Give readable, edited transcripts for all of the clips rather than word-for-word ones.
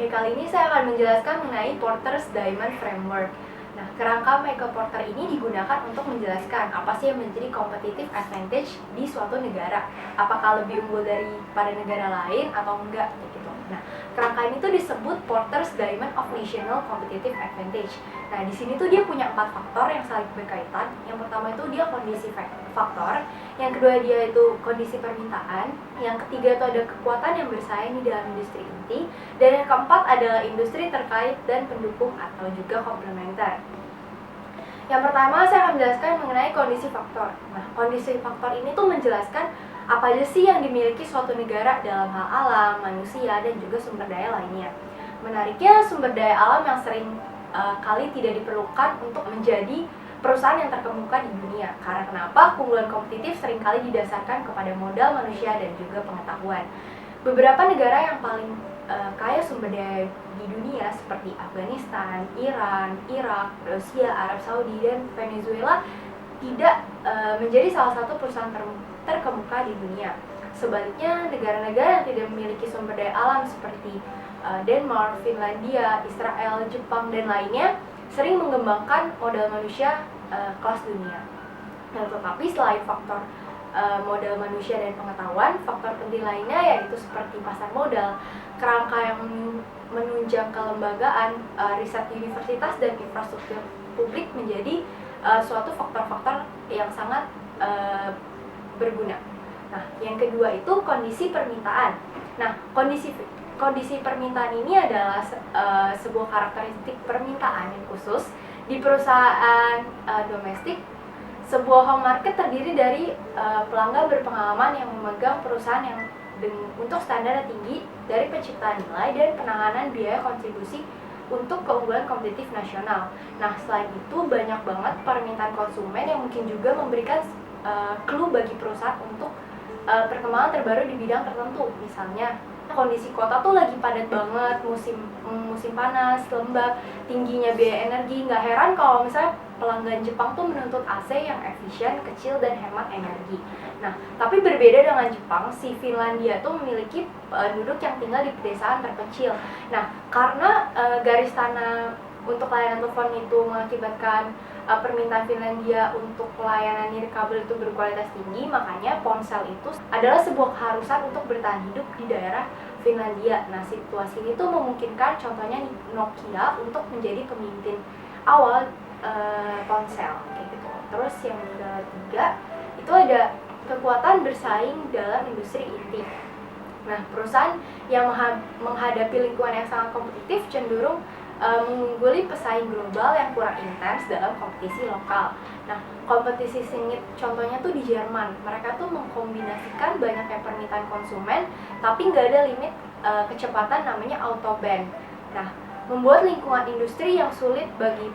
Oke, kali ini saya akan menjelaskan mengenai Porter's Diamond Framework. Nah, kerangka Michael Porter ini digunakan untuk menjelaskan apa sih yang menjadi competitive advantage di suatu negara. Apakah lebih unggul daripada negara lain atau enggak, gitu. Nah, kerangka ini tuh disebut Porter's Diamond of National Competitive Advantage. Nah, di sini tuh dia punya 4 faktor yang saling berkaitan. Yang pertama itu dia kondisi faktor, yang kedua dia itu kondisi permintaan, yang ketiga itu ada kekuatan yang bersaing di dalam industri inti, dan yang keempat adalah industri terkait dan pendukung atau juga komplementer. Yang pertama saya akan menjelaskan mengenai kondisi faktor. Nah, kondisi faktor ini tuh menjelaskan apa aja sih yang dimiliki suatu negara dalam hal alam, manusia, dan juga sumber daya lainnya. Menariknya, sumber daya alam yang sering kali tidak diperlukan untuk menjadi perusahaan yang terkemuka di dunia. Karena kenapa? Keunggulan kompetitif seringkali didasarkan kepada modal manusia dan juga pengetahuan. Beberapa negara yang paling kaya sumber daya di dunia seperti Afghanistan, Iran, Irak, Rusia, Arab Saudi, dan Venezuela tidak menjadi salah satu perusahaan terkemuka di dunia. Sebaliknya, negara-negara yang tidak memiliki sumber daya alam seperti Denmark, Finlandia, Israel, Jepang, dan lainnya sering mengembangkan modal manusia kelas dunia. Nah, tetapi selain faktor modal manusia dan pengetahuan, faktor penting lainnya yaitu seperti pasar modal, kerangka yang menunjang kelembagaan, riset universitas, dan infrastruktur publik menjadi suatu faktor-faktor yang sangat berguna. Nah, yang kedua itu kondisi permintaan. Nah, kondisi permintaan ini adalah sebuah karakteristik permintaan yang khusus di perusahaan domestik. Sebuah home market terdiri dari pelanggan berpengalaman yang memegang perusahaan yang untuk standar tinggi dari penciptaan nilai dan penanganan biaya kontribusi untuk keunggulan kompetitif nasional. Nah, selain itu banyak banget permintaan konsumen yang mungkin juga memberikan clue bagi perusahaan untuk perkembangan terbaru di bidang tertentu. Misalnya, kondisi kota tuh lagi padat banget, musim panas, lembab, tingginya biaya energi. Nggak heran kalau misalnya pelanggan Jepang tuh menuntut AC yang efisien, kecil, dan hemat energi. Nah, tapi berbeda dengan Jepang, si Finlandia tuh memiliki penduduk yang tinggal di pedesaan terpencil. Nah, karena garis tanah untuk layanan telepon itu mengakibatkan permintaan Finlandia untuk pelayanan nirkabel itu berkualitas tinggi, makanya ponsel itu adalah sebuah keharusan untuk bertahan hidup di daerah Finlandia. Nah, situasi ini tuh memungkinkan contohnya Nokia untuk menjadi pemimpin awal ponsel kayak gitu. Terus yang ketiga itu ada kekuatan bersaing dalam industri inti. Nah, perusahaan yang menghadapi lingkungan yang sangat kompetitif cenderung mengungguli pesaing global yang kurang intens dalam kompetisi lokal. Nah, kompetisi sengit contohnya tuh di Jerman. Mereka tuh mengkombinasikan banyaknya permintaan konsumen, tapi nggak ada limit kecepatan, namanya autobahn. Nah, membuat lingkungan industri yang sulit bagi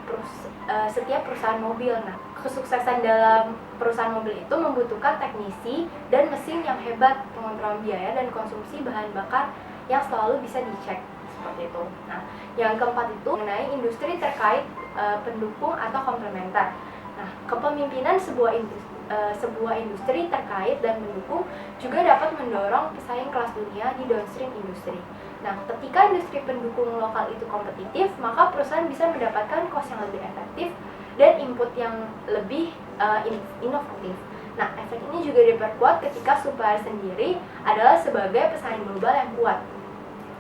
setiap perusahaan mobil. Nah, kesuksesan dalam perusahaan mobil itu membutuhkan teknisi dan mesin yang hebat, pengontrol biaya, dan konsumsi bahan bakar yang selalu bisa dicek. Seperti itu. Nah, yang keempat itu mengenai industri terkait pendukung atau komplementer. Nah, kepemimpinan sebuah industri terkait dan mendukung juga dapat mendorong pesaing kelas dunia di downstream industri. Nah, ketika industri pendukung lokal itu kompetitif, maka perusahaan bisa mendapatkan cost yang lebih efektif dan input yang lebih inovatif. Nah, efek ini juga diperkuat ketika supplier sendiri adalah sebagai pesaing global yang kuat.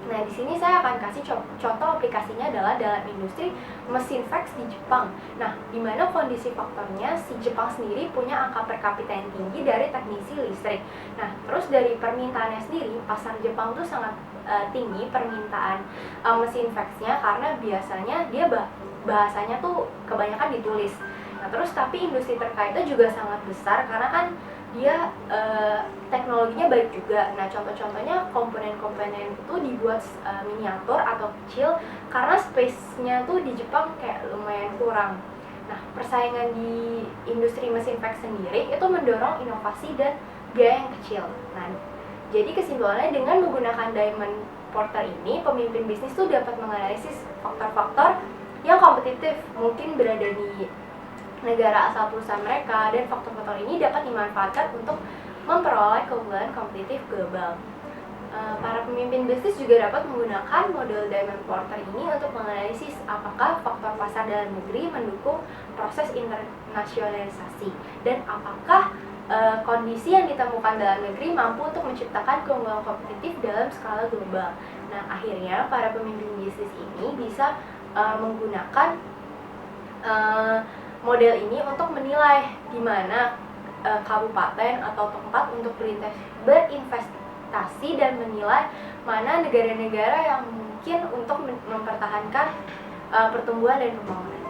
Nah, di sini saya akan kasih contoh aplikasinya adalah dalam industri mesin fax di Jepang. Nah, di mana kondisi faktornya si Jepang sendiri punya angka per kapita yang tinggi dari teknisi listrik. Nah, terus dari permintaannya sendiri, pasar Jepang tuh sangat tinggi permintaan mesin faxnya karena biasanya dia bahasanya tuh kebanyakan ditulis. Nah, terus tapi industri terkaitnya juga sangat besar karena kan dia teknologinya baik juga. Nah, contoh-contohnya komponen-komponen itu dibuat miniatur atau kecil karena space-nya tuh di Jepang kayak lumayan kurang. Nah, persaingan di industri mesin fax sendiri itu mendorong inovasi dan biaya yang kecil. Nah, jadi kesimpulannya dengan menggunakan Diamond Porter ini, pemimpin bisnis tuh dapat menganalisis faktor-faktor yang kompetitif mungkin berada di negara asal perusahaan mereka, dan faktor-faktor ini dapat dimanfaatkan untuk memperoleh keunggulan kompetitif global. Para pemimpin bisnis juga dapat menggunakan model Diamond Porter ini untuk menganalisis apakah faktor pasar dalam negeri mendukung proses internasionalisasi dan apakah kondisi yang ditemukan dalam negeri mampu untuk menciptakan keunggulan kompetitif dalam skala global. Nah, akhirnya para pemimpin bisnis ini bisa menggunakan model ini untuk menilai di mana kabupaten atau tempat untuk berinvestasi dan menilai mana negara-negara yang mungkin untuk mempertahankan pertumbuhan dan pembangunan.